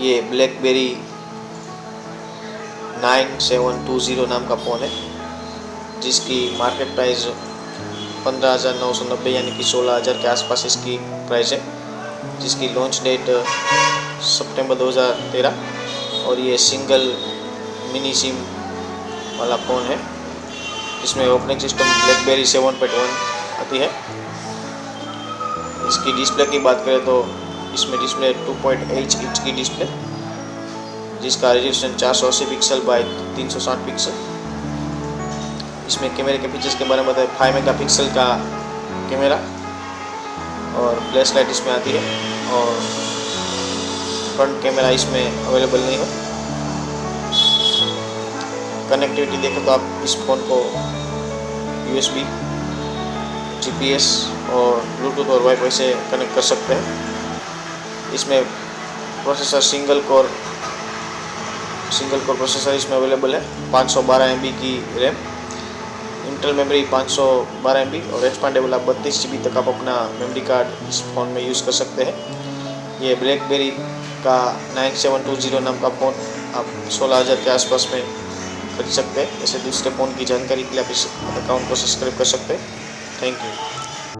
ये ब्लैकबेरी 9720 नाम का फ़ोन है, जिसकी मार्केट प्राइस 15,990 यानी कि 16,000 के आसपास इसकी प्राइस है, जिसकी लॉन्च डेट सितंबर 2013 और ये सिंगल मिनी सिम वाला फ़ोन है। इसमें ऑपरेटिंग सिस्टम ब्लैकबेरी 7.1 आती है। इसकी डिस्प्ले की बात करें तो इसमें डिस्प्ले 2.8 इंच की डिस्प्ले, जिसका रेजोल्यूशन 480 पिक्सल बाय 360 पिक्सल। इसमें कैमरे के फीचर्स के बारे में बताएं, 5 मेगापिक्सल का कैमरा और फ्लैश लाइट इसमें आती है, और फ्रंट कैमरा इसमें अवेलेबल नहीं है। कनेक्टिविटी देखें तो आप इस फ़ोन को USB, GPS और ब्लूटूथ और वाईफाई से कनेक्ट कर सकते हैं। इसमें प्रोसेसर सिंगल कोर प्रोसेसर इसमें अवेलेबल है। 512 MB की रैम, इंटरनल मेमोरी 512 MB और एक्सपांडेबल आप 32 GB तक आप अपना मेमोरी कार्ड इस फ़ोन में यूज़ कर सकते हैं। ये ब्लैकबेरी का 9720 नाम का फ़ोन आप 16,000 के आसपास में खरीद सकते हैं। ऐसे दूसरे फ़ोन की जानकारी के लिए आप इस अकाउंट को सब्सक्राइब कर सकते हैं। Thank you.